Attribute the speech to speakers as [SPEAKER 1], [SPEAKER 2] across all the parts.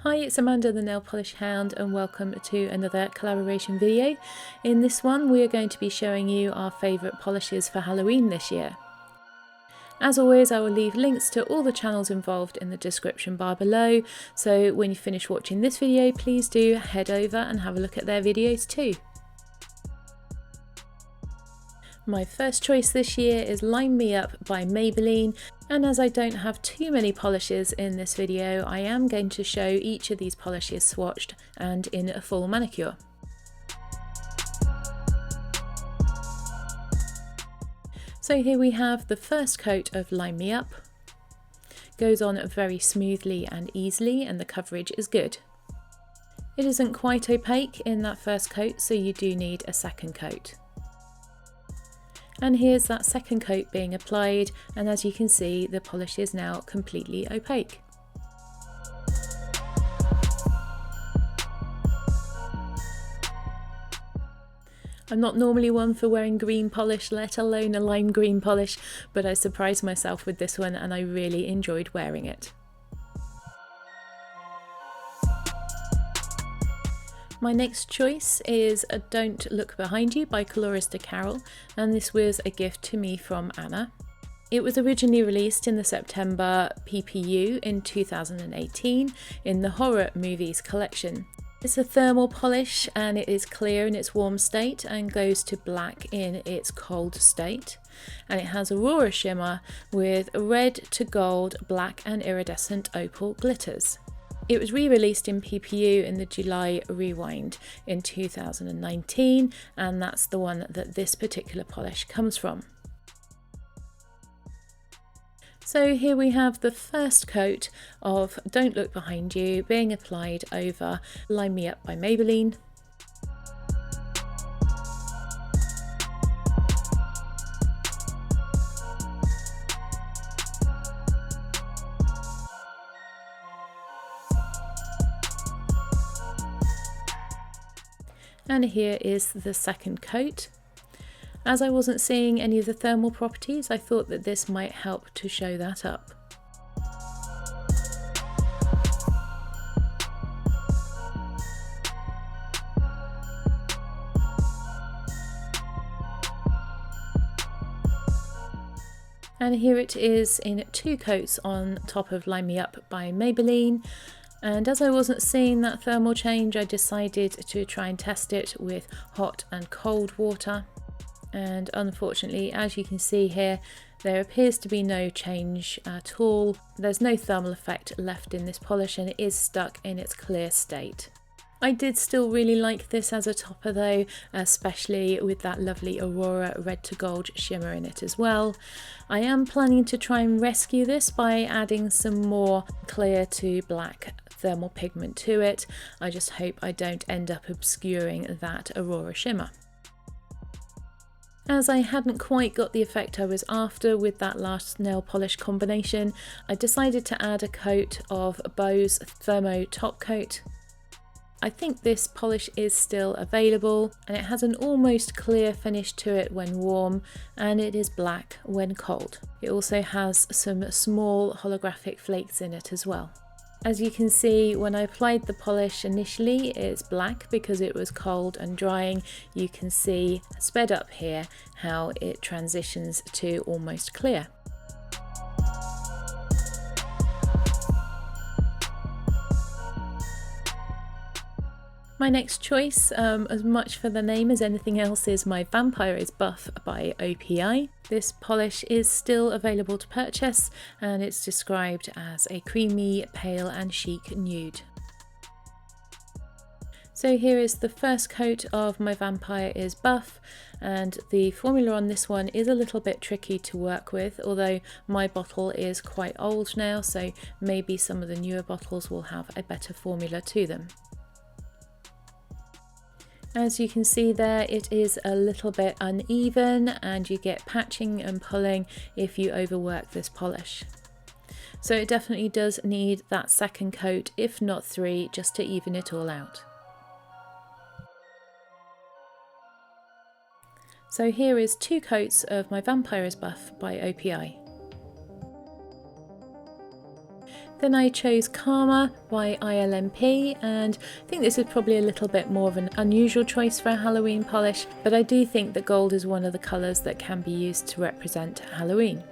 [SPEAKER 1] Hi, it's Amanda the Nailpolish Hound and welcome to another collaboration video. In this one we are going to be showing you our favourite polishes for Halloween this year. As always, I will leave links to all the channels involved in the description bar below, so when you finish watching this video please do head over and have a look at their videos too. My first choice this year is Line Me Up by Maybelline, and as I don't have too many polishes in this video, I am going to show each of these polishes swatched and in a full manicure. So here we have the first coat of Line Me Up. Goes on very smoothly and easily and the coverage is good. It isn't quite opaque in that first coat, so you do need a second coat. And here's that second coat being applied, and as you can see the polish is now completely opaque. I'm not normally one for wearing green polish, let alone a lime green polish, but I surprised myself with this one and I really enjoyed wearing it. My next choice is Don't Look Behind You by Krista Carol, and this was a gift to me from Anna. It was originally released in the September PPU in 2018 in the horror movies collection. It's a thermal polish and it is clear in its warm state and goes to black in its cold state. And it has Aurora shimmer with red to gold, black and iridescent opal glitters. It was re-released in PPU in the July Rewind in 2019, and that's the one that this particular polish comes from. So here we have the first coat of Don't Look Behind You being applied over Line Me Up by Maybelline. And here is the second coat. As I wasn't seeing any of the thermal properties, I thought that this might help to show that up. And here it is in two coats on top of Line Me Up by Maybelline. And as I wasn't seeing that thermal change, I decided to try and test it with hot and cold water. And unfortunately, as you can see here, there appears to be no change at all. There's no thermal effect left in this polish and it is stuck in its clear state. I did still really like this as a topper though, especially with that lovely Aurora red to gold shimmer in it as well. I am planning to try and rescue this by adding some more clear to black thermal pigment to it. I just hope I don't end up obscuring that Aurora shimmer. As I hadn't quite got the effect I was after with that last nail polish combination, I decided to add a coat of Bose Thermo Top Coat. I think this polish is still available and it has an almost clear finish to it when warm and it is black when cold. It also has some small holographic flakes in it as well. As you can see, when I applied the polish initially, it's black because it was cold and drying. You can see sped up here how it transitions to almost clear. My next choice, as much for the name as anything else, is my Vampire is Buff by OPI. This polish is still available to purchase and it's described as a creamy, pale and chic nude. So here is the first coat of my Vampire is Buff, and the formula on this one is a little bit tricky to work with, although my bottle is quite old now, so maybe some of the newer bottles will have a better formula to them. As you can see there, it is a little bit uneven and you get patching and pulling if you overwork this polish. So it definitely does need that second coat, if not three, just to even it all out. So here is two coats of my Vampire is Buff by OPI. Then I chose Karma by ILNP, and I think this is probably a little bit more of an unusual choice for a Halloween polish, but I do think that gold is one of the colours that can be used to represent Halloween.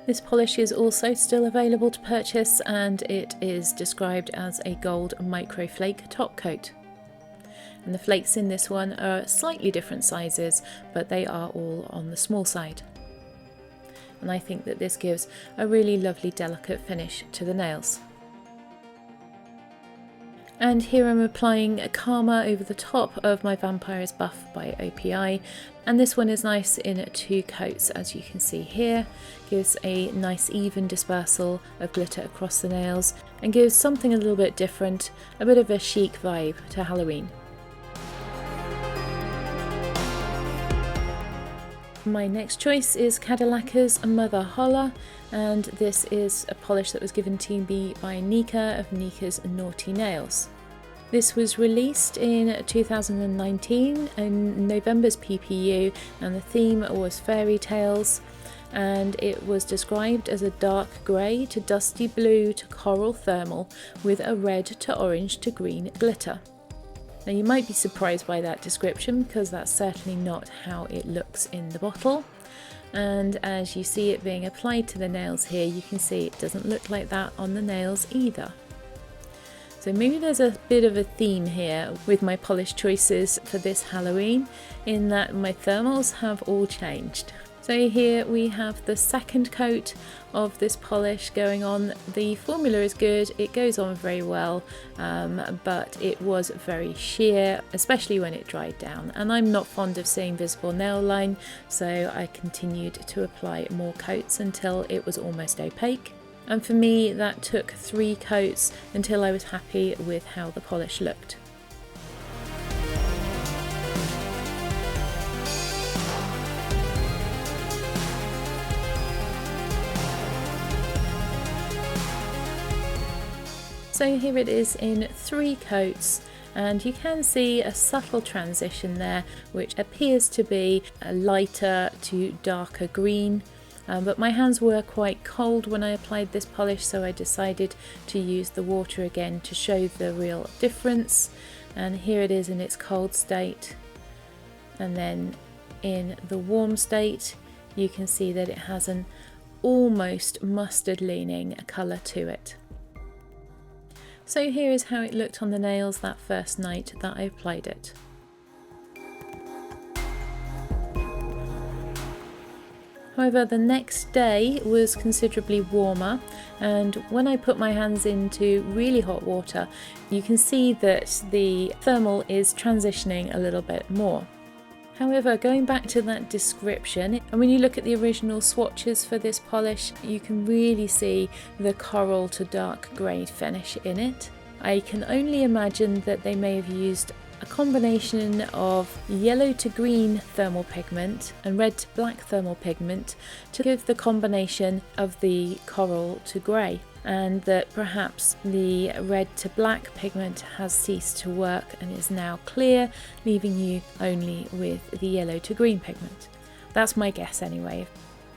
[SPEAKER 1] This polish is also still available to purchase, and it is described as a gold microflake top coat. And the flakes in this one are slightly different sizes, but they are all on the small side. And I think that this gives a really lovely delicate finish to the nails. And here I'm applying a Karma over the top of my Vampires Buff by OPI, and this one is nice in 2 coats, as you can see here. Gives a nice even dispersal of glitter across the nails and gives something a little bit different, a bit of a chic vibe to Halloween. My next choice is Cadillac's Mother Holler, and this is a polish that was given to me by Nika of Nika's Naughty Nails. This was released in 2019 in November's PPU, and the theme was fairy tales, and it was described as a dark grey to dusty blue to coral thermal with a red to orange to green glitter. Now you might be surprised by that description, because that's certainly not how it looks in the bottle, and as you see it being applied to the nails here, you can see it doesn't look like that on the nails either. So maybe there's a bit of a theme here with my polish choices for this Halloween, in that my thermals have all changed. So here we have the second coat of this polish going on. The formula is good, it goes on very well, but it was very sheer, especially when it dried down. And I'm not fond of seeing visible nail line, so I continued to apply more coats until it was almost opaque. And for me, that took 3 coats until I was happy with how the polish looked. So here it is in 3 coats, and you can see a subtle transition there, which appears to be a lighter to darker green. But my hands were quite cold when I applied this polish, so I decided to use the water again to show the real difference. And here it is in its cold state, and then in the warm state you can see that it has an almost mustard leaning colour to it. So here is how it looked on the nails that first night that I applied it. However, the next day was considerably warmer, and when I put my hands into really hot water, you can see that the thermal is transitioning a little bit more. However, going back to that description, and when you look at the original swatches for this polish, you can really see the coral to dark grey finish in it. I can only imagine that they may have used a combination of yellow to green thermal pigment and red to black thermal pigment to give the combination of the coral to grey, and that perhaps the red to black pigment has ceased to work and is now clear, leaving you only with the yellow to green pigment. That's my guess anyway.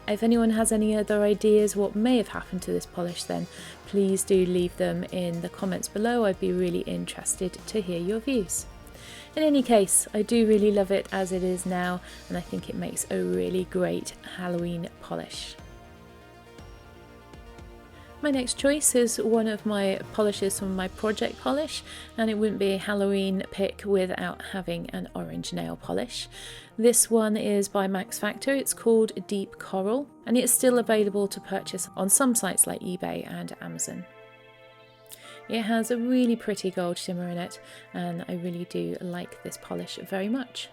[SPEAKER 1] If anyone has any other ideas what may have happened to this polish, then please do leave them in the comments below. I'd be really interested to hear your views. In any case, I do really love it as it is now, and I think it makes a really great Halloween polish. My next choice is one of my polishes from my project polish, and it wouldn't be a Halloween pick without having an orange nail polish. This one is by Max Factor. It's called Deep Coral, and it's still available to purchase on some sites like eBay and Amazon. It has a really pretty gold shimmer in it, and I really do like this polish very much.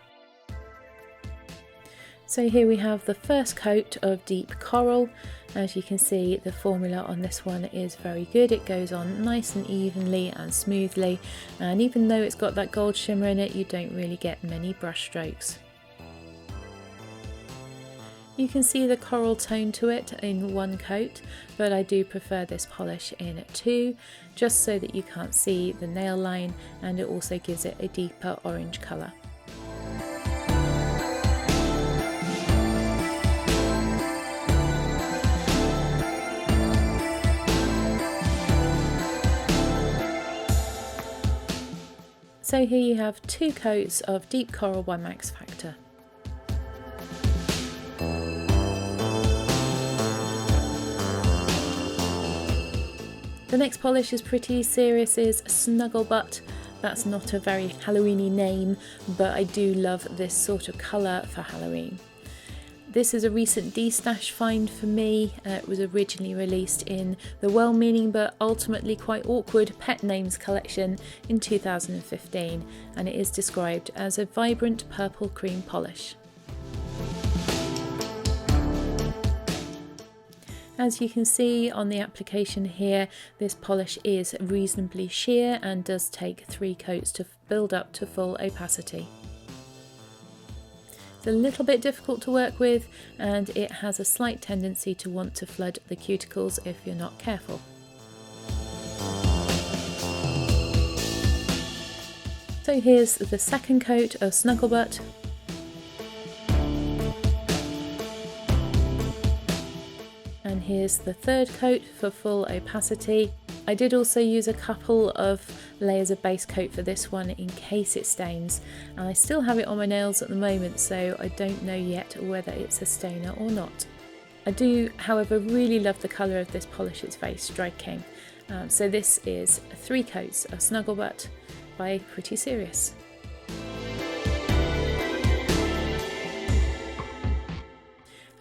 [SPEAKER 1] So here we have the first coat of Deep Coral. As you can see, the formula on this one is very good. It goes on nice and evenly and smoothly, and even though it's got that gold shimmer in it, you don't really get many brush strokes. You can see the coral tone to it in one coat, but I do prefer this polish in 2, just so that you can't see the nail line, and it also gives it a deeper orange colour. So here you have 2 coats of Deep Coral by Max Factor. The next polish is Pretty Serious's Snuggle Butt. That's not a very Halloweeny name, but I do love this sort of colour for Halloween. This is a recent D-stash find for me. It was originally released in the well-meaning but ultimately quite awkward Pet Names collection in 2015, and it is described as a vibrant purple cream polish. As you can see on the application here, this polish is reasonably sheer and does take 3 coats to build up to full opacity. It's a little bit difficult to work with, and it has a slight tendency to want to flood the cuticles if you're not careful. So here's the second coat of Snuggle Butt. And here's the third coat for full opacity. I did also use a couple of layers of base coat for this one in case it stains, and I still have it on my nails at the moment, so I don't know yet whether it's a stainer or not. I do, however, really love the colour of this polish. It's very striking. So this is 3 coats of Snuggle Butt by Pretty Serious.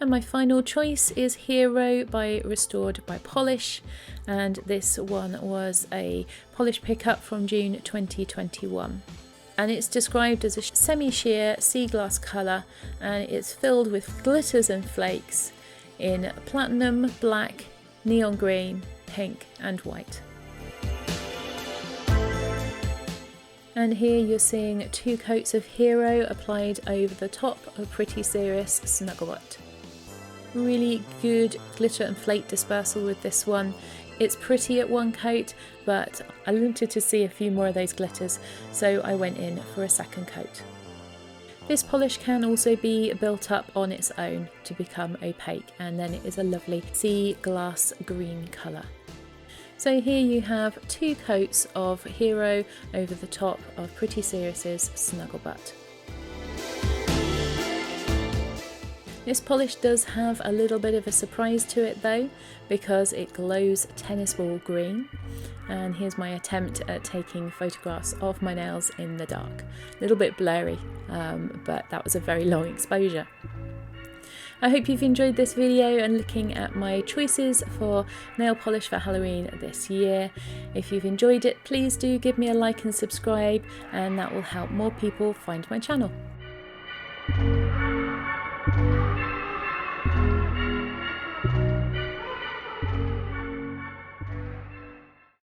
[SPEAKER 1] And my final choice is Hero by Restored by Polish, and this one was a polish pickup from June 2021. And it's described as a semi-sheer sea glass colour, and it's filled with glitters and flakes in platinum, black, neon green, pink and white. And here you're seeing 2 coats of Hero applied over the top of Pretty Serious Snuggle Butt. Really good glitter and flake dispersal with this one. It's pretty at 1 coat, but I wanted to see a few more of those glitters, so I went in for a second coat. This polish can also be built up on its own to become opaque, and then it is a lovely sea glass green colour. So here you have 2 coats of Hero over the top of Pretty Serious's Snuggle Butt. This polish does have a little bit of a surprise to it though, because it glows tennis ball green. And here's my attempt at taking photographs of my nails in the dark. A little bit blurry, but that was a very long exposure. I hope you've enjoyed this video and looking at my choices for nail polish for Halloween this year. If you've enjoyed it, please do give me a like and subscribe, and that will help more people find my channel.